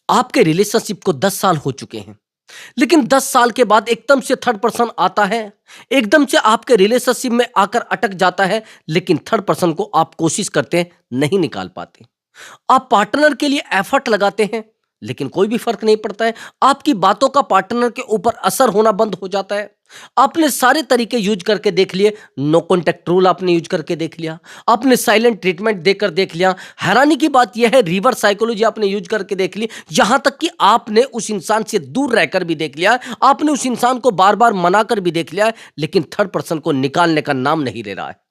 आपके रिलेशनशिप को 10 साल हो चुके हैं, लेकिन 10 साल के बाद एकदम से थर्ड पर्सन आता है, एकदम से आपके रिलेशनशिप में आकर अटक जाता है, लेकिन थर्ड पर्सन को आप कोशिश करते हैं, नहीं निकाल पाते। आप पार्टनर के लिए एफर्ट लगाते हैं, लेकिन कोई भी फर्क नहीं पड़ता है। आपकी बातों का पार्टनर के ऊपर असर होना बंद हो जाता है। आपने सारे तरीके यूज करके देख लिए, नो कॉन्टैक्ट रूल आपने यूज करके देख लिया, आपने साइलेंट ट्रीटमेंट देकर देख लिया। हैरानी की बात यह है, रिवर्स साइकोलॉजी आपने यूज करके देख ली, यहां तक कि आपने उस इंसान से दूर रहकर भी देख लिया, आपने उस इंसान को बार बार मनाकर भी देख लिया है, लेकिन थर्ड पर्सन को निकालने का नाम नहीं ले रहा है।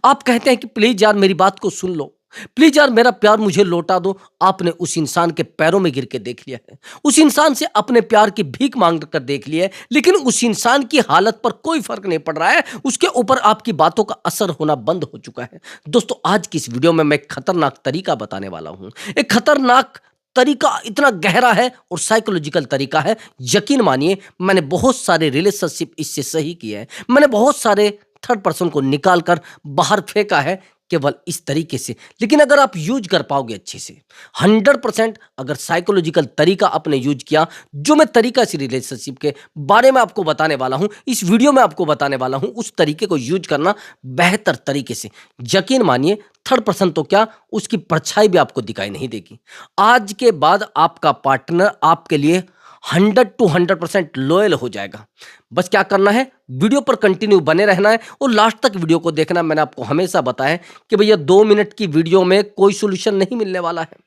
आप कहते हैं कि प्लीज यार मेरी बात को सुन लो, प्लीज यार मेरा प्यार मुझे लौटा दो। आपने उस इंसान के पैरों में गिर के देख लिया है, उस इंसान से अपने प्यार की भीख मांग कर देख लिया है, लेकिन उस इंसान की हालत पर कोई फर्क नहीं पड़ रहा है, उसके ऊपर आपकी बातों का असर होना बंद हो चुका है। दोस्तों, आज की इस वीडियो में मैं एक खतरनाक तरीका बताने वाला हूं। एक खतरनाक तरीका, इतना गहरा है और साइकोलॉजिकल तरीका है। यकीन मानिए, मैंने बहुत सारे रिलेशनशिप इससे सही किए हैं, मैंने बहुत सारे थर्ड पर्सन को निकालकर बाहर फेंका है केवल इस तरीके से। लेकिन अगर आप यूज कर पाओगे अच्छे से, 100% अगर साइकोलॉजिकल तरीका आपने यूज किया, जो मैं तरीका इस रिलेशनशिप के बारे में आपको बताने वाला हूं, इस वीडियो में आपको बताने वाला हूं, उस तरीके को यूज करना बेहतर तरीके से, यकीन मानिए थर्ड पर्सन तो क्या, उसकी परछाई भी आपको दिखाई नहीं देगी। आज के बाद आपका पार्टनर आपके लिए 100% लॉयल हो जाएगा। बस क्या करना है, वीडियो पर कंटिन्यू बने रहना है और लास्ट तक वीडियो को देखना। मैंने आपको हमेशा बताया कि भैया 2 मिनट की वीडियो में कोई सॉल्यूशन नहीं मिलने वाला है।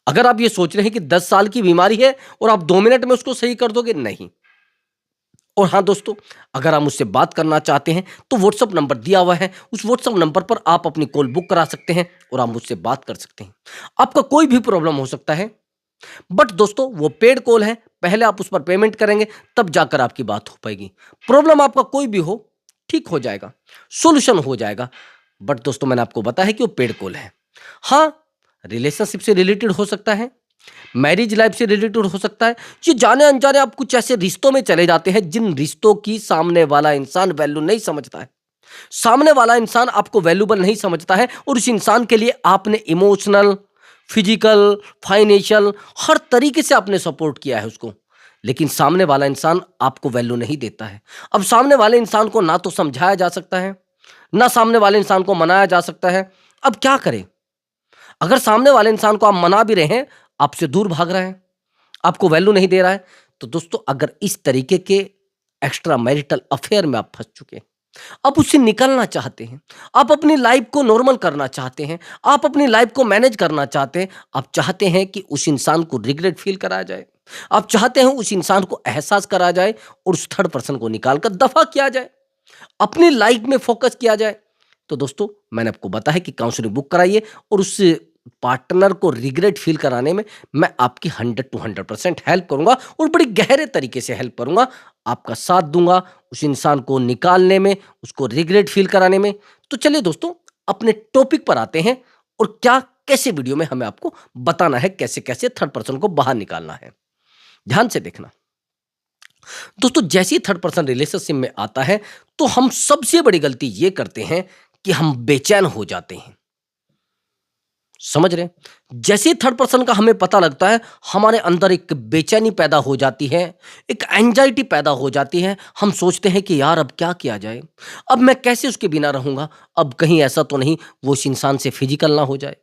अगर आप ये सोच रहे हैं कि 10 साल की बीमारी है और आप 2 मिनट में उसको सही कर दोगे, नहीं। और हाँ दोस्तों, अगर आप मुझसे बात करना चाहते हैं तो व्हाट्सअप नंबर दिया हुआ है, उस व्हाट्सअप नंबर पर आप अपनी कॉल बुक करा सकते हैं और आप मुझसे बात कर सकते हैं। आपका कोई भी प्रॉब्लम हो सकता है, बट दोस्तों वो पेड कॉल है, पहले आप उस पर पेमेंट करेंगे तब जाकर आपकी बात हो पाएगी। प्रॉब्लम आपका कोई भी हो, ठीक हो जाएगा, सॉल्यूशन हो जाएगा। बट दोस्तों, मैंने आपको बताया है कि वो पेड कॉल है। हाँ, रिलेशनशिप से रिलेटेड हो सकता है, मैरिज लाइफ से रिलेटेड हो सकता है। ये जाने अनजाने आप कुछ ऐसे रिश्तों में चले जाते हैं जिन रिश्तों की सामने वाला इंसान वैल्यू नहीं समझता है, सामने वाला इंसान आपको वैल्यूबल नहीं समझता है, और उस इंसान के लिए आपने इमोशनल, फिजिकल, फाइनेंशियल, हर तरीके से आपने सपोर्ट किया है उसको, लेकिन सामने वाला इंसान आपको वैल्यू नहीं देता है। अब सामने वाले इंसान को ना तो समझाया जा सकता है, ना सामने वाले इंसान को मनाया जा सकता है। अब क्या करें? अगर सामने वाले इंसान को आप मना भी रहे हैं, आपसे दूर भाग रहा है, आपको वैल्यू नहीं दे रहा है, तो दोस्तों अगर इस तरीके के एक्स्ट्रा मैरिटल अफेयर में आप फंस चुके हैं, आप उससे निकलना चाहते हैं, आप अपनी लाइफ को नॉर्मल करना चाहते हैं, आप अपनी लाइफ को मैनेज करना चाहते हैं, आप चाहते हैं कि उस इंसान को रिग्रेट फील कराया जाए, आप चाहते हैं उस इंसान को एहसास कराया जाए और उस थर्ड पर्सन को निकाल कर दफा किया जाए, अपनी लाइफ में फोकस किया जाए, तो दोस्तों मैंने आपको बताया कि काउंसलिंग बुक कराइए और उस पार्टनर को रिग्रेट फील कराने में मैं आपकी 100% हेल्प करूंगा और बड़ी गहरे तरीके से हेल्प करूंगा, आपका साथ दूंगा उस इंसान को निकालने में, उसको रिग्रेट फील कराने में। तो चलिए दोस्तों, अपने टॉपिक पर आते हैं और क्या कैसे वीडियो में हमें आपको बताना है, कैसे कैसे थर्ड पर्सन को बाहर निकालना है। ध्यान से देखना दोस्तों, जैसे ही थर्ड पर्सन रिलेशनशिप में आता है तो हम सबसे बड़ी गलती ये करते हैं कि हम बेचैन हो जाते हैं। समझ रहे हैं? जैसे ही थर्ड पर्सन का हमें पता लगता है, हमारे अंदर एक बेचैनी पैदा हो जाती है, एक एंजाइटी पैदा हो जाती है। हम सोचते हैं कि यार अब क्या किया जाए, अब मैं कैसे उसके बिना रहूंगा, अब कहीं ऐसा तो नहीं वो इस इंसान से फिजिकल ना हो जाए,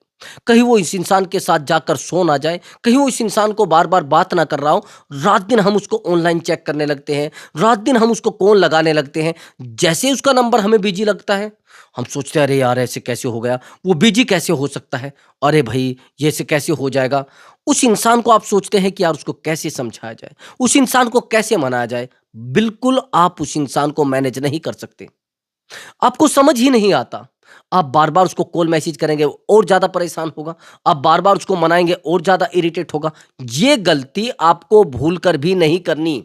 कहीं वो इस इंसान के साथ जाकर सो ना जाए, कहीं वो इस इंसान को बार बार बात ना कर रहा हो। रात दिन हम उसको ऑनलाइन चेक करने लगते हैं, रात दिन हम उसको कॉल लगाने लगते हैं। जैसे ही उसका नंबर हमें बिजी लगता है, हम सोचते हैं अरे यार ऐसे कैसे हो गया, वो बिजी कैसे हो सकता है, अरे भाई ये ऐसे कैसे हो जाएगा। उस इंसान को आप सोचते हैं कि यार उसको कैसे समझाया जाए, उस इंसान को कैसे मनाया जाए। बिल्कुल आप उस इंसान को मैनेज नहीं कर सकते, आपको समझ ही नहीं आता। आप बार बार उसको कॉल मैसेज करेंगे और ज्यादा परेशान होगा, आप बार बार उसको मनाएंगे और ज्यादा इरिटेट होगा। ये गलती आपको भूल कर भी नहीं करनी।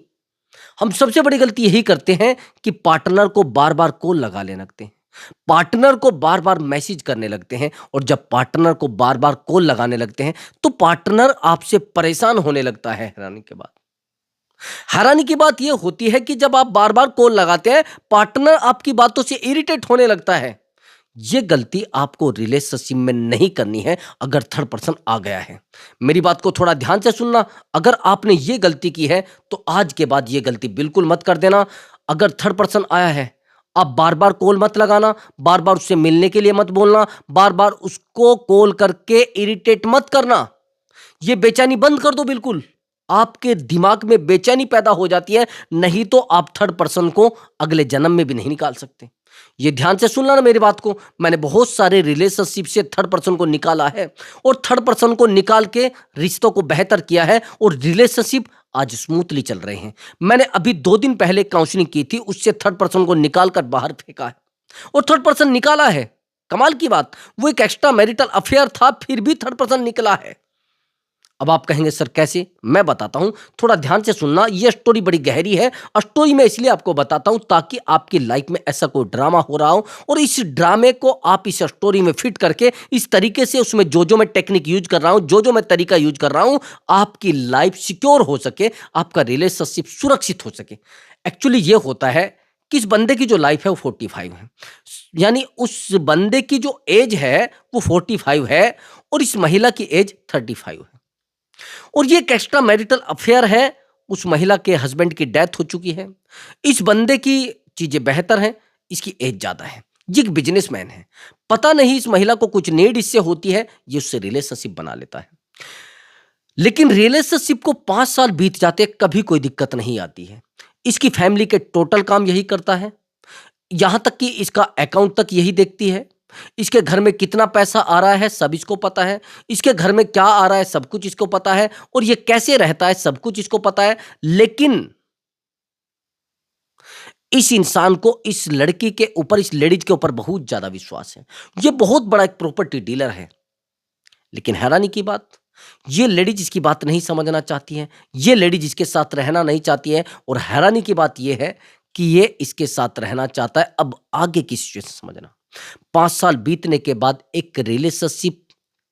हम सबसे बड़ी गलती यही करते हैं कि पार्टनर को बार बार कॉल लगाने लगते हैं, पार्टनर को बार बार मैसेज करने लगते हैं, और जब पार्टनर को बार बार कॉल लगाने लगते हैं तो पार्टनर आपसे परेशान होने लगता है। हैरानी की बात यह होती है कि जब आप बार बार कॉल लगाते हैं, पार्टनर आपकी बातों से इरिटेट होने लगता है ये गलती आपको रिलेशनशिप में नहीं करनी है अगर थर्ड पर्सन आ गया है। मेरी बात को थोड़ा ध्यान से सुनना। अगर आपने ये गलती की है तो आज के बाद ये गलती बिल्कुल मत कर देना। अगर थर्ड पर्सन आया है, आप बार बार कॉल मत लगाना, बार बार उससे मिलने के लिए मत बोलना, बार बार उसको कॉल करके इरिटेट मत करना। ये बेचैनी बंद कर दो बिल्कुल। आपके दिमाग में बेचैनी पैदा हो जाती है, नहीं तो आप थर्ड पर्सन को अगले जन्म में भी नहीं निकाल सकते। ये ध्यान से सुनना ना मेरी बात को। मैंने बहुत सारे रिलेशनशिप से थर्ड पर्सन को निकाला है और थर्ड पर्सन को निकाल के रिश्तों को बेहतर किया है और रिलेशनशिप आज स्मूथली चल रहे हैं। मैंने अभी 2 दिन पहले काउंसलिंग की थी, उससे थर्ड पर्सन को निकाल कर बाहर फेंका है और थर्ड पर्सन निकाला है। कमाल की बात, वो एक एक्स्ट्रा मैरिटल अफेयर था, फिर भी थर्ड पर्सन निकला है। अब आप कहेंगे सर कैसे? मैं बताता हूं, थोड़ा ध्यान से सुनना। ये स्टोरी बड़ी गहरी है। स्टोरी मैं इसलिए आपको बताता हूं ताकि आपकी लाइफ में ऐसा कोई ड्रामा हो रहा हो और इस ड्रामे को आप इस स्टोरी में फिट करके इस तरीके से उसमें जो मैं टेक्निक यूज कर रहा हूं, जो मैं तरीका यूज कर रहा हूं, आपकी लाइफ सिक्योर हो सके, आपका रिलेशनशिप सुरक्षित हो सके। एक्चुअली ये होता है कि इस बंदे की जो लाइफ है वो 45 है, यानी उस बंदे की जो एज है वो 45 है और इस महिला की एज 35 है और ये एक एक्स्ट्रा मैरिटल अफेयर है। उस महिला के हस्बैंड की डेथ हो चुकी है। इस बंदे की चीजें बेहतर हैं, इसकी एज ज्यादा है, ये एक बिजनेसमैन है। पता नहीं इस महिला को कुछ नीड इससे होती है, ये उससे रिलेशनशिप बना लेता है। लेकिन रिलेशनशिप को 5 साल बीत जाते कभी कोई दिक्कत नहीं आती है। इसकी फैमिली के टोटल काम यही करता है, यहां तक कि इसका अकाउंट तक यही देखती है। इसके घर में कितना पैसा आ रहा है सब इसको पता है, इसके घर में क्या आ रहा है सब कुछ इसको पता है और ये कैसे रहता है सब कुछ इसको पता है। लेकिन इस इंसान को इस लड़की के ऊपर, इस लेडीज के ऊपर बहुत ज्यादा विश्वास है। ये बहुत बड़ा एक प्रॉपर्टी डीलर है। लेकिन हैरानी की बात, ये लेडीज इसकी बात नहीं समझना चाहती है, ये लेडीज इसके साथ रहना नहीं चाहती है और हैरानी की बात ये है कि ये इसके साथ रहना चाहता है। अब आगे की सिचुएशन समझना। 5 साल बीतने के बाद एक रिलेशनशिप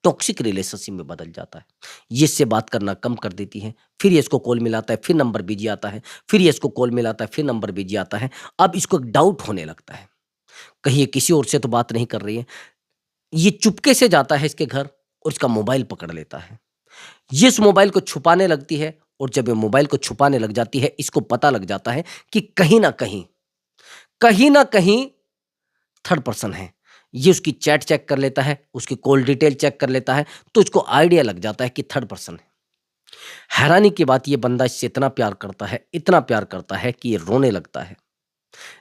टॉक्सिक रिलेशनशिप में बदल जाता है। ये इससे बात करना कम कर देती है, फिर ये इसको कॉल मिलाता है, फिर नंबर बिजी आता है, फिर ये इसको कॉल मिलाता है, फिर नंबर बिजी आता है। अब इसको एक डाउट होने लगता है, कहीं ये किसी और से तो बात नहीं कर रही है। ये चुपके से जाता है इसके घर और इसका मोबाइल पकड़ लेता है। ये इस मोबाइल को छुपाने लगती है और जब ये मोबाइल को छुपाने लग जाती है, इसको पता लग जाता है कि कहीं ना कहीं थर्ड पर्सन है। ये उसकी चैट चेक कर लेता है, उसकी कॉल डिटेल चेक कर लेता है, तो इसको आइडिया लग जाता है कि थर्ड पर्सन है। हैरानी की बात, ये बंदा इससे इतना प्यार करता है, इतना प्यार करता है कि ये रोने लगता है।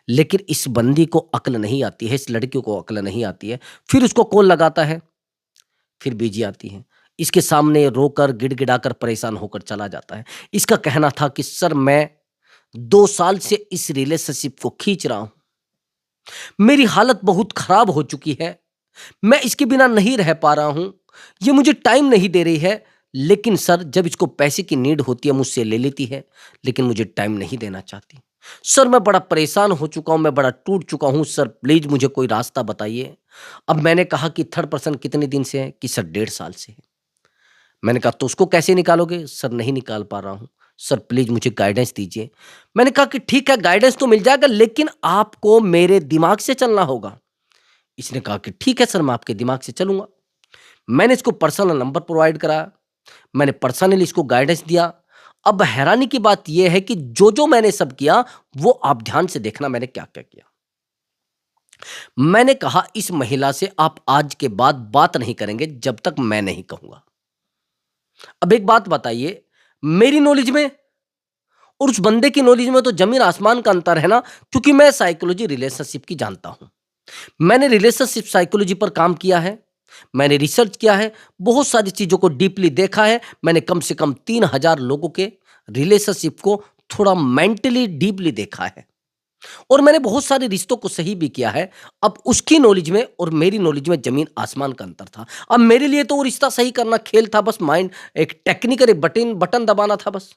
लेकिन इस बंदी को अक्ल नहीं आती है, इस लड़की को अक्ल नहीं आती है। फिर उसको कॉल लगाता है, फिर बिजी आती है। इसके सामने रोकर गिड़गिड़ाकर परेशान होकर चला जाता है। इसका कहना था कि सर मैं 2 साल से इस रिलेशनशिप को खींच रहा हूं, मेरी हालत बहुत खराब हो चुकी है, मैं इसके बिना नहीं रह पा रहा हूं, ये मुझे टाइम नहीं दे रही है। लेकिन सर जब इसको पैसे की नीड होती है मुझसे ले लेती है, लेकिन मुझे टाइम नहीं देना चाहती। सर मैं बड़ा परेशान हो चुका हूं, मैं बड़ा टूट चुका हूं, सर प्लीज मुझे कोई रास्ता बताइए। अब मैंने कहा कि थर्ड पर्सन कितने दिन से है? कि सर 1.5 साल से है। मैंने कहा तो उसको कैसे निकालोगे? सर नहीं निकाल पा रहा हूं, सर प्लीज मुझे गाइडेंस दीजिए। मैंने कहा कि ठीक है गाइडेंस तो मिल जाएगा, लेकिन आपको मेरे दिमाग से चलना होगा। इसने कहा कि ठीक है सर मैं आपके दिमाग से चलूंगा। मैंने इसको पर्सनल नंबर प्रोवाइड कराया, मैंने पर्सनली इसको गाइडेंस दिया। अब हैरानी की बात यह है कि जो मैंने सब किया वो आप ध्यान से देखना मैंने क्या क्या किया। मैंने कहा इस महिला से आप आज के बाद बात नहीं करेंगे जब तक मैं नहीं कहूंगा। अब एक बात बताइए, मेरी नॉलेज में और उस बंदे की नॉलेज में तो जमीन आसमान का अंतर है ना, क्योंकि मैं साइकोलॉजी रिलेशनशिप की जानता हूं। मैंने रिलेशनशिप साइकोलॉजी पर काम किया है, मैंने रिसर्च किया है, बहुत सारी चीजों को डीपली देखा है। मैंने कम से कम 3000 लोगों के रिलेशनशिप को थोड़ा मेंटली डीपली देखा है और मैंने बहुत सारे रिश्तों को सही भी किया है। अब उसकी नॉलेज में और मेरी नॉलेज में जमीन आसमान का अंतर था। अब मेरे लिए तो वो रिश्ता सही करना खेल था, बस माइंड एक टेक्निकल एक बटन दबाना था बस।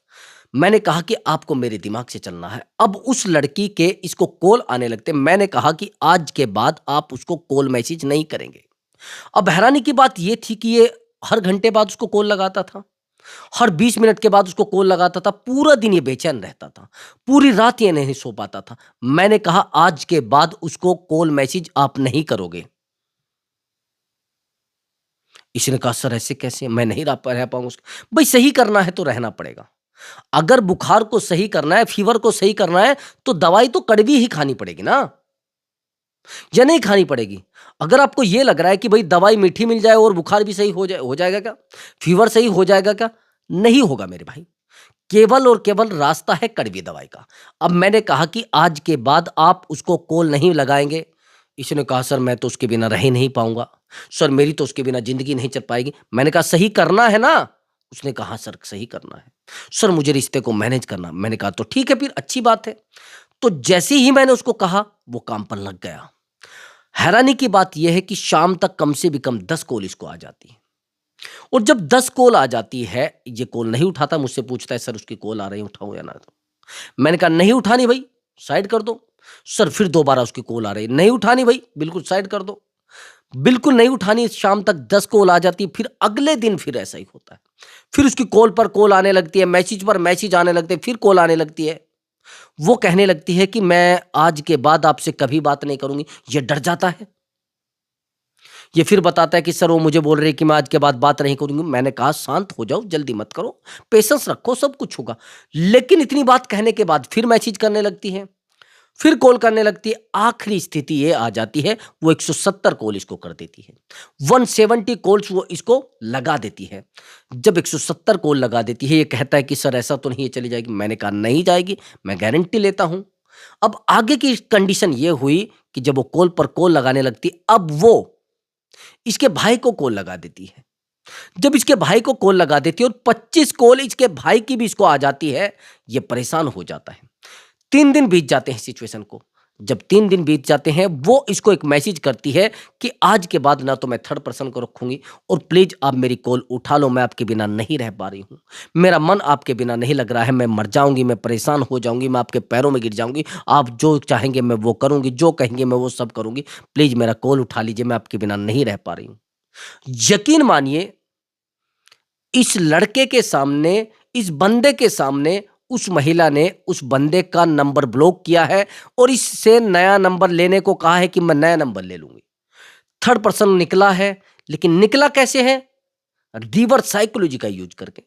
मैंने कहा कि आपको मेरे दिमाग से चलना है। अब उस लड़की के इसको कॉल आने लगते, मैंने कहा कि आज के बाद आप उसको कॉल मैसेज नहीं करेंगे। अब हैरानी की बात यह थी कि ये हर घंटे बाद उसको कॉल लगाता था, हर 20 मिनट के बाद उसको कॉल लगाता था। पूरा दिन ये बेचैन रहता था, पूरी रात ये नहीं सो पाता था। मैंने कहा आज के बाद उसको कॉल मैसेज आप नहीं करोगे। इसने कहा सर ऐसे कैसे, मैं नहीं रह पाऊंगा। भाई सही करना है तो रहना पड़ेगा। अगर बुखार को सही करना है, फीवर को सही करना है, तो दवाई तो कड़वी ही खानी पड़ेगी ना, या नहीं खानी पड़ेगी? अगर आपको ये लग रहा है कि भाई दवाई मीठी मिल जाए और बुखार भी सही हो जाएगा क्या? फीवर सही हो जाएगा क्या? नहीं होगा मेरे भाई। केवल और केवल रास्ता है कड़वी दवाई का। अब मैंने कहा कि आज के बाद आप उसको कॉल नहीं लगाएँगे? इसने कहा सर मैं तो उसके बिना रह ही नहीं पाऊँगा। सर मेरी तो उसके बिना ज़िंदगी नहीं चल पाएगी। मैंने कहा सही करना है ना? उसने कहा हाँ सर सही करना है। सर मुझे रिश्ते को मैनेज करना। मैंने कहा तो ठीक है फिर अच्छी बात है। तो जैसे ही मैंने उसको कहा वो काम पर लग गया। हैरानी की बात यह है कि शाम तक कम से भी कम 10 कॉल इसको आ जाती है। और जब 10 कॉल आ जाती है, ये कॉल नहीं उठाता, मुझसे पूछता है सर उसकी कॉल आ रही है उठाऊँ या ना उठाऊँ? मैंने कहा नहीं उठानी भाई, साइड कर दो। सर फिर दोबारा उसकी कॉल आ रही है, नहीं उठानी भाई, बिल्कुल साइड कर दो। बिल्कुल नहीं उठानी, शाम तक 10 कॉल आ जाती है, फिर अगले दिन फिर ऐसा ही होता है। फिर उसकी कॉल पर कॉल आने लगती है, मैसेज पर मैसेज आने लगते हैं, फिर कॉल आने लगती है। वो कहने लगती है कि मैं आज के बाद आपसे कभी बात नहीं करूँगी। ये डर जाता है। ये फिर बताता है कि सर वो मुझे बोल रहे हैं कि मैं आज के बाद बात नहीं करूँगी। मैंने कहा शांत हो जाओ, जल्दी मत करो, पेशेंस रखो, सब कुछ होगा। लेकिन इतनी बात कहने के बाद फिर मैसेज करने लगती है, फिर कॉल करने लगती है। आखिरी स्थिति ये आ जाती है, वो 170 कॉल इसको कर देती है। 170 कॉल्स वो इसको लगा देती है। जब 170 कॉल लगा देती है, ये कहता है कि सर ऐसा तो नहीं ये चली जाएगी? मैंने कहा नहीं जाएगी, मैं गारंटी लेता हूँ। अब आगे की कंडीशन ये हुई कि जब वो कॉल पर कॉल लगाने लगती, अब वो इसके भाई को कॉल लगा देती है। जब इसके भाई को कॉल लगा देती है और 25 कॉल इसके भाई की भी इसको आ जाती है, ये परेशान हो जाता है। 3 दिन बीत जाते हैं सिचुएशन को। जब 3 दिन बीत जाते हैं, वो इसको एक मैसेज करती है कि आज के बाद ना तो मैं थर्ड पर्सन को रखूँगी और प्लीज़ आप मेरी कॉल उठा लो, मैं आपके बिना नहीं रह पा रही हूँ। मेरा मन आपके बिना नहीं लग रहा है, मैं मर जाऊँगी, मैं परेशान हो जाऊँगी, मैं आपके पैरों में गिर जाऊँगी। आप जो चाहेंगे मैं वो करूँगी, जो कहेंगे मैं वो सब करूँगी। प्लीज़ मेरा कॉल उठा लीजिए, मैं आपके बिना नहीं रह पा रही हूँ। यकीन मानिए, इस लड़के के सामने, इस बंदे के सामने उस महिला ने उस बंदे का नंबर ब्लॉक किया है और इससे नया नंबर लेने को कहा है कि मैं नया नंबर ले लूँगी। थर्ड पर्सन निकला है, लेकिन निकला कैसे है? रिवर्स साइकोलॉजी का यूज़ करके,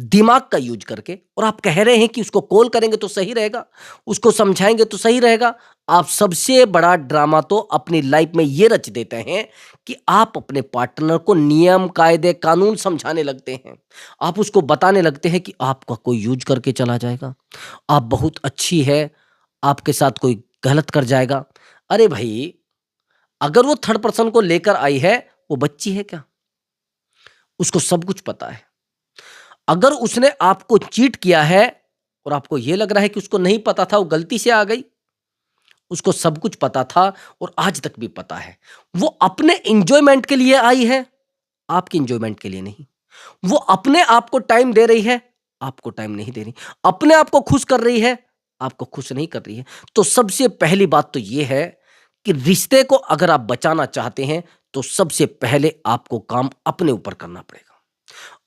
दिमाग का यूज़ करके। और आप कह रहे हैं कि उसको कॉल करेंगे तो सही रहेगा, उसको समझाएँगे तो सही रहेगा। आप सबसे बड़ा ड्रामा तो अपनी लाइफ़ में ये रच देते हैं कि आप अपने पार्टनर को नियम, कायदे, कानून समझाने लगते हैं। आप उसको बताने लगते हैं कि आपका कोई यूज़ करके चला जाएगा, आप बहुत अच्छी है, आपके साथ कोई गलत कर जाएगा। अरे भई, अगर वो थर्ड पर्सन को लेकर आई है, वो बच्ची है क्या? उसको सब कुछ पता है। अगर उसने आपको चीट किया है और आपको ये लग रहा है कि उसको नहीं पता था, वो गलती से आ गई, उसको सब कुछ पता था और आज तक भी पता है। वो अपने एन्जॉयमेंट के लिए आई है, आपके एन्जॉयमेंट के लिए नहीं। वो अपने आप को टाइम दे रही है, आपको टाइम नहीं दे रही। अपने आप को खुश कर रही है, आपको खुश नहीं कर रही है। तो सबसे पहली बात तो ये है कि रिश्ते को अगर आप बचाना चाहते हैं, तो सबसे पहले आपको काम अपने ऊपर करना पड़ेगा।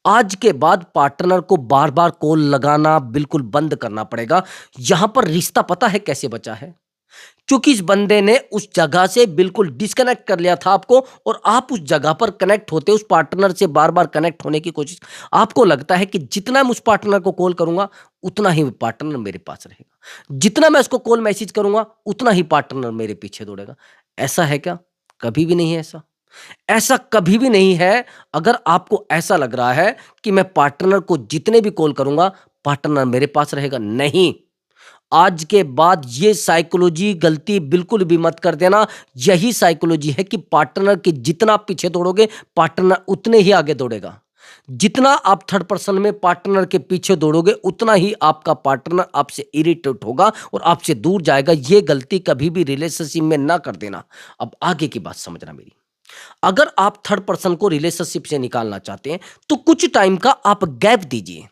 आज के बाद पार्टनर को बार-बार कॉल लगाना बिल्कुल बंद करना पड़ेगा। यहां पर रिश्ता पता है कैसे बचा है? क्योंकि इस बंदे ने उस जगह से बिल्कुल डिस्कनेक्ट कर लिया था आपको और आप उस जगह पर कनेक्ट होते, उस पार्टनर से बार-बार कनेक्ट होने की कोशिश। आपको लगता है कि जितना मैं उस पार्टनर को कॉल करूँगा, उतना ही पार्टनर मेरे पास रहेगा। जितना मैं उसको कॉल मैसेज करूँगा, उतना ही पार्टनर मेरे पीछे दौड़ेगा। ऐसा है क्या? कभी भी नहीं है ऐसा। ऐसा कभी भी नहीं है। अगर आपको ऐसा लग रहा है कि मैं पार्टनर को जितने भी कॉल करूँगा, पार्टनर मेरे पास रहेगा, नहीं। आज के बाद ये साइकोलॉजी गलती बिल्कुल भी मत कर देना। यही साइकोलॉजी है कि पार्टनर के जितना आप पीछे दौड़ोगे, पार्टनर उतने ही आगे दौड़ेगा। जितना आप थर्ड पर्सन में पार्टनर के पीछे दौड़ोगे, उतना ही आपका पार्टनर आपसे इरिटेट होगा और आपसे दूर जाएगा। ये गलती कभी भी रिलेशनशिप में ना कर देना। अब आगे की बात समझना मेरी। अगर आप थर्ड पर्सन को रिलेशनशिप से निकालना चाहते हैं, तो कुछ टाइम का आप गैप दीजिए।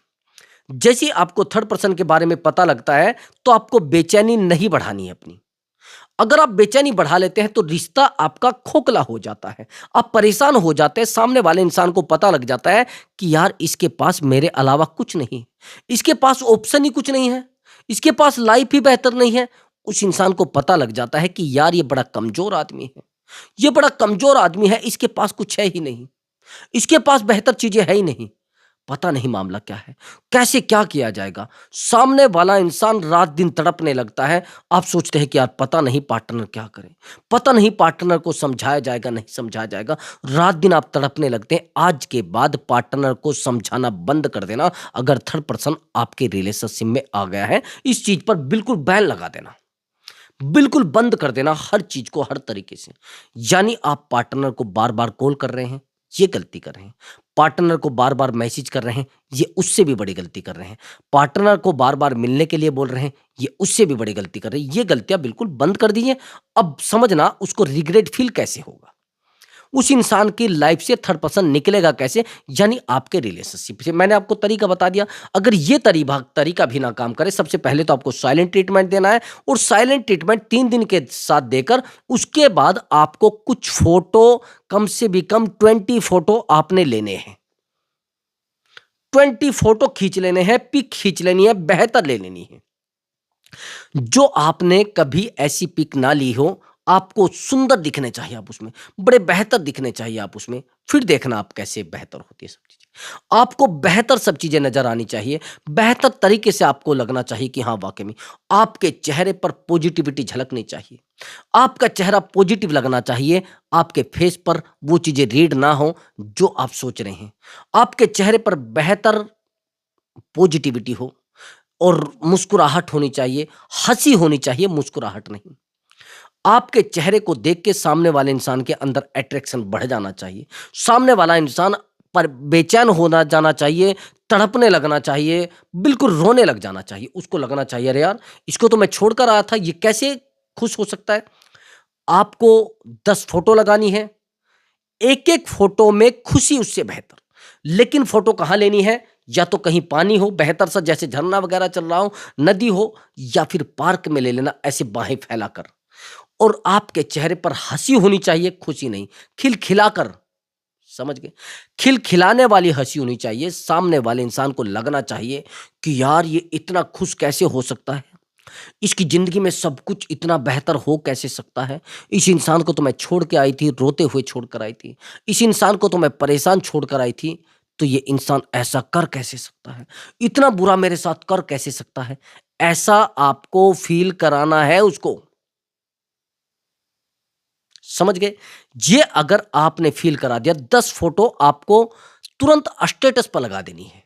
जैसे ही आपको थर्ड पर्सन के बारे में पता लगता है, तो आपको बेचैनी नहीं बढ़ानी है अपनी। अगर आप बेचैनी बढ़ा लेते हैं, तो रिश्ता आपका खोखला हो जाता है। आप परेशान हो जाते हैं, सामने वाले इंसान को पता लग जाता है कि यार इसके पास मेरे अलावा कुछ नहीं, इसके पास ऑप्शन ही कुछ नहीं है, इसके पास लाइफ ही बेहतर नहीं है। उस इंसान को पता लग जाता है कि यार ये बड़ा कमज़ोर आदमी है, ये बड़ा कमज़ोर आदमी है, इसके पास कुछ है ही नहीं। इसके पास बेहतर चीजें है ही नहीं। पता नहीं मामला क्या है, कैसे क्या किया जाएगा। सामने वाला इंसान रात दिन तड़पने लगता है। आप सोचते हैं कि यार पता नहीं पार्टनर क्या करे, पता नहीं पार्टनर को समझाया जाएगा नहीं समझाया जाएगा। रात दिन आप तड़पने लगते हैं। आज के बाद पार्टनर को समझाना बंद कर देना। अगर थर्ड पर्सन आपके रिलेशनशिप में आ गया है, इस चीज पर बिल्कुल बैन लगा देना, बिल्कुल बंद कर देना हर चीज को, हर तरीके से। यानी आप पार्टनर को बार बार कॉल कर रहे हैं, ये गलती कर रहे हैं। पार्टनर को बार बार मैसेज कर रहे हैं, ये उससे भी बड़ी गलती कर रहे हैं। पार्टनर को बार बार मिलने के लिए बोल रहे हैं, ये उससे भी बड़ी गलती कर रहे हैं। ये गलतियां बिल्कुल बंद कर दीजिए। अब समझना उसको रिग्रेट फील कैसे होगा, उस इंसान की लाइफ से थर्ड पर्सन निकलेगा कैसे, यानी आपके रिलेशनशिप से। मैंने आपको तरीका बता दिया। अगर ये तरीका भी ना काम करे, सबसे पहले तो आपको साइलेंट ट्रीटमेंट देना है, और साइलेंट ट्रीटमेंट 3 दिन के साथ देकर उसके बाद आपको कुछ फोटो, कम से भी कम 20 फोटो आपने लेने हैं। 20 फोटो खींच लेने हैं, पिक खींच लेनी है, बेहतर ले लेनी है। जो आपने कभी ऐसी पिक ना ली हो, आपको सुंदर दिखने चाहिए आप उसमें, बड़े बेहतर दिखने चाहिए आप उसमें। फिर देखना आप कैसे बेहतर होती है सब चीजें। आपको बेहतर सब चीजें नजर आनी चाहिए, बेहतर तरीके से आपको लगना चाहिए कि हाँ वाकई में आपके चेहरे पर पॉजिटिविटी झलकनी चाहिए, आपका चेहरा पॉजिटिव लगना चाहिए। आपके फेस पर वो चीजें रीड ना हो जो आप सोच रहे हैं। आपके चेहरे पर बेहतर पॉजिटिविटी हो और मुस्कुराहट होनी चाहिए, हंसी होनी चाहिए, मुस्कुराहट नहीं। आपके चेहरे को देख के सामने वाले इंसान के अंदर अट्रैक्शन बढ़ जाना चाहिए। सामने वाला इंसान पर बेचैन होना जाना चाहिए, तड़पने लगना चाहिए, बिल्कुल रोने लग जाना चाहिए। उसको लगना चाहिए अरे यार, इसको तो मैं छोड़कर आया था, ये कैसे खुश हो सकता है। आपको 10 फोटो लगानी है, एक एक फोटो में खुशी उससे बेहतर। लेकिन फोटो कहाँ लेनी है, या तो कहीं पानी हो बेहतर सा, जैसे झरना वगैरह चल रहा हो, नदी हो, या फिर पार्क में ले लेना ऐसे बाहें फैलाकर। और आपके चेहरे पर हंसी होनी चाहिए, खुशी नहीं, खिलखिलाकर। समझ गए, खिलखिलाने वाली हंसी होनी चाहिए। सामने वाले इंसान को लगना चाहिए कि यार ये इतना खुश कैसे हो सकता है, इसकी जिंदगी में सब कुछ इतना बेहतर हो कैसे सकता है। इस इंसान को तो मैं छोड़ के आई थी, रोते हुए छोड़ कर आई थी। इस इंसान को तो मैं परेशान छोड़ कर आई थी, तो ये इंसान ऐसा कर कैसे सकता है, इतना बुरा मेरे साथ कर कैसे सकता है। ऐसा आपको फील कराना है उसको। समझ गए। ये अगर आपने फील करा दिया, 10 फोटो आपको तुरंत स्टेटस पर लगा देनी है।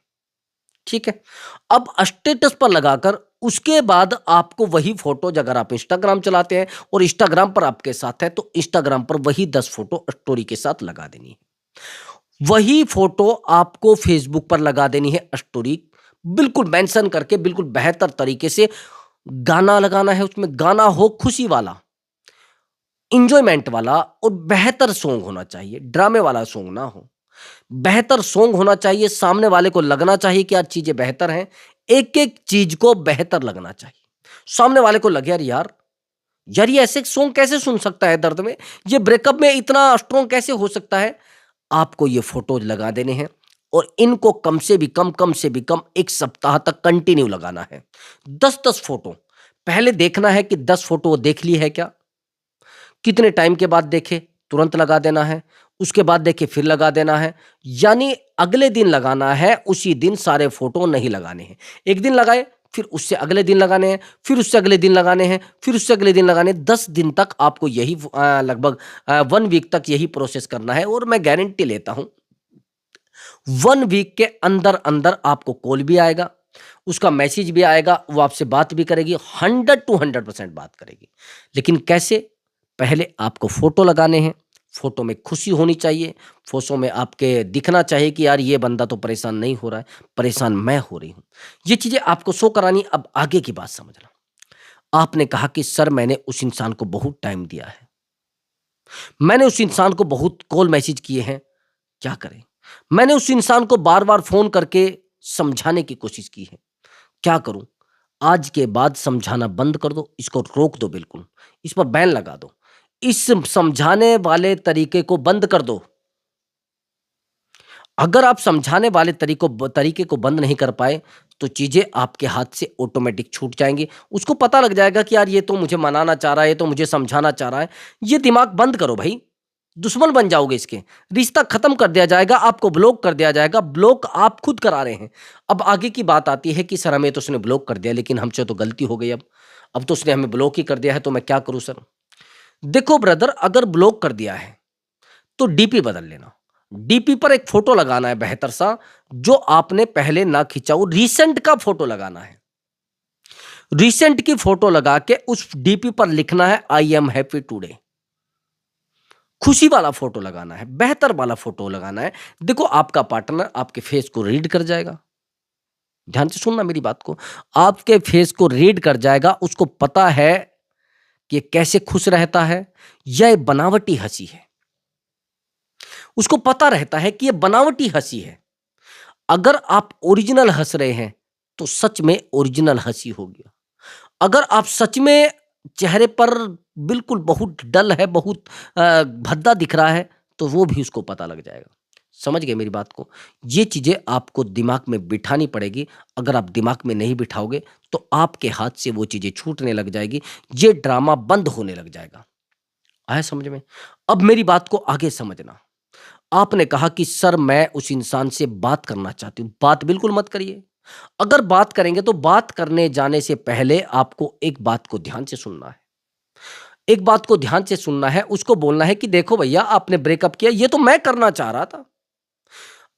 ठीक है। अब स्टेटस पर लगाकर उसके बाद आपको वही फोटो, अगर आप इंस्टाग्राम चलाते हैं और इंस्टाग्राम पर आपके साथ है, तो इंस्टाग्राम पर वही 10 फोटो स्टोरी के साथ लगा देनी है। वही फोटो आपको फेसबुक पर लगा देनी है स्टोरी, बिल्कुल मेंशन करके, बिल्कुल बेहतर तरीके से। गाना लगाना है, उसमें गाना हो खुशी वाला, इंजॉयमेंट वाला, और बेहतर सॉन्ग होना चाहिए, ड्रामे वाला सॉन्ग ना हो। बेहतर सॉन्ग होना चाहिए, सामने वाले को लगना चाहिए कि आज चीजें बेहतर हैं। एक एक चीज को बेहतर लगना चाहिए। सामने वाले को लगे यार यार यार ये ऐसे सॉन्ग कैसे सुन सकता है दर्द में, ये ब्रेकअप में इतना स्ट्रॉन्ग कैसे हो सकता है। आपको ये फोटो लगा देने हैं, और इनको कम से भी कम 1 सप्ताह तक कंटिन्यू लगाना है। 10-10 फोटो। पहले देखना है कि 10 फोटो वो देख ली है क्या, कितने टाइम के बाद देखे, तुरंत लगा देना है। उसके बाद देखे फिर लगा देना है। यानी अगले दिन लगाना है, उसी दिन सारे फोटो नहीं लगाने हैं। एक दिन लगाए, फिर उससे अगले दिन लगाने हैं, फिर उससे अगले दिन लगाने हैं, फिर उससे अगले दिन लगाने हैं। 10 दिन तक आपको यही लगभग 1 वीक तक यही प्रोसेस करना है। और मैं गारंटी लेता हूं 1 वीक के अंदर अंदर आपको कॉल भी आएगा, उसका मैसेज भी आएगा, वो आपसे बात भी करेगी, 100 to 100% बात करेगी। लेकिन कैसे, पहले आपको फोटो लगाने हैं। फोटो में खुशी होनी चाहिए, फोटो में आपके दिखना चाहिए कि यार ये बंदा तो परेशान नहीं हो रहा है, परेशान मैं हो रही हूं। ये चीजें आपको शो करानी। अब आगे की बात समझना। आपने कहा कि सर मैंने उस इंसान को बहुत टाइम दिया है, मैंने उस इंसान को बहुत कॉल मैसेज किए हैं, क्या करें। मैंने उस इंसान को बार बार फोन करके समझाने की कोशिश की है, क्या करूं। आज के बाद समझाना बंद कर दो, इसको रोक दो, बिल्कुल इस पर बैन लगा दो। इस समझाने वाले तरीके को बंद कर दो। अगर आप समझाने वाले तरीके को बंद नहीं कर पाए, तो चीजें आपके हाथ से ऑटोमेटिक छूट जाएंगी। उसको पता लग जाएगा कि यार ये तो मुझे मनाना चाह रहा है, ये तो मुझे समझाना चाह रहा है। ये दिमाग बंद करो भाई। दुश्मन बन जाओगे इसके, रिश्ता खत्म कर दिया जाएगा, आपको ब्लॉक कर दिया जाएगा। ब्लॉक आप खुद करा रहे हैं। अब आगे की बात आती है कि सर हमें तो उसने ब्लॉक कर दिया, लेकिन हमसे तो गलती हो गई। अब तो उसने हमें ब्लॉक ही कर दिया है, तो मैं क्या करूं सर? देखो ब्रदर, अगर ब्लॉक कर दिया है तो डीपी बदल लेना। डीपी पर एक फोटो लगाना है बेहतर सा, जो आपने पहले ना खींचा हो। रिसेंट का फोटो लगाना है। रिसेंट की फोटो लगा के उस डीपी पर लिखना है आई एम हैप्पी टुडे। खुशी वाला फोटो लगाना है, बेहतर वाला फोटो लगाना है। देखो आपका पार्टनर आपके फेस को रीड कर जाएगा। ध्यान से सुनना मेरी बात को। आपके फेस को रीड कर जाएगा। उसको पता है कि कैसे खुश रहता है, यह बनावटी हंसी है। उसको पता रहता है कि यह बनावटी हंसी है। अगर आप ओरिजिनल हंस रहे हैं तो सच में ओरिजिनल हंसी होगी। अगर आप सच में चेहरे पर बिल्कुल बहुत डल है, बहुत भद्दा दिख रहा है, तो वो भी उसको पता लग जाएगा। समझ गए मेरी बात को? ये चीजें आपको दिमाग में बिठानी पड़ेगी। अगर आप दिमाग में नहीं बिठाओगे तो आपके हाथ से वो चीजें छूटने लग जाएगी। ये ड्रामा बंद होने लग जाएगा। आया समझ में? अब मेरी बात को आगे समझना। आपने कहा कि सर मैं उस इंसान से बात करना चाहती हूं। बात बिल्कुल मत करिए। अगर बात करेंगे तो बात करने जाने से पहले आपको एक बात को ध्यान से सुनना है। एक बात को ध्यान से सुनना है। उसको बोलना है कि देखो भैया, आपने ब्रेकअप किया, ये तो मैं करना चाह रहा था।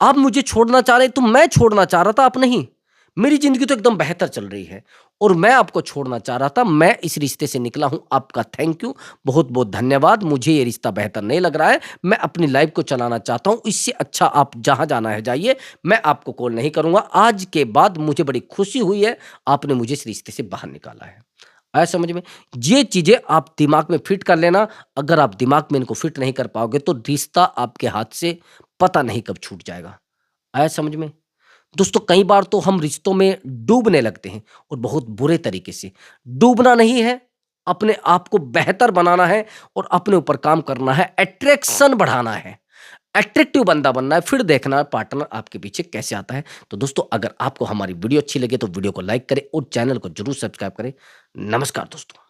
आप मुझे छोड़ना चाह रहे, तो मैं छोड़ना चाह रहा था, आप नहीं। मेरी जिंदगी तो एकदम बेहतर चल रही है और मैं आपको छोड़ना चाह रहा था। मैं इस रिश्ते से निकला हूं। आपका थैंक यू, बहुत बहुत धन्यवाद। मुझे ये रिश्ता बेहतर नहीं लग रहा है। मैं अपनी लाइफ को चलाना चाहता हूं। इससे अच्छा आप जहां जाना है जाइए। मैं आपको कॉल नहीं करूंगा। आज के बाद मुझे बड़ी खुशी हुई है, आपने मुझे इस रिश्ते से बाहर निकाला है। आया समझ में? ये चीजें आप दिमाग में फिट कर लेना। अगर आप दिमाग में इनको फिट नहीं कर पाओगे तो रिश्ता आपके हाथ से पता नहीं कब छूट जाएगा। आया समझ में? दोस्तों, कई बार तो हम रिश्तों में डूबने लगते हैं और बहुत बुरे तरीके से। डूबना नहीं है, अपने आप को बेहतर बनाना है और अपने ऊपर काम करना है। अट्रैक्शन बढ़ाना है, अट्रैक्टिव बंदा बनना है। फिर देखना पार्टनर आपके पीछे कैसे आता है। तो दोस्तों, अगर आपको हमारी वीडियो अच्छी लगे तो वीडियो को लाइक करें और चैनल को जरूर सब्सक्राइब करें। नमस्कार दोस्तों।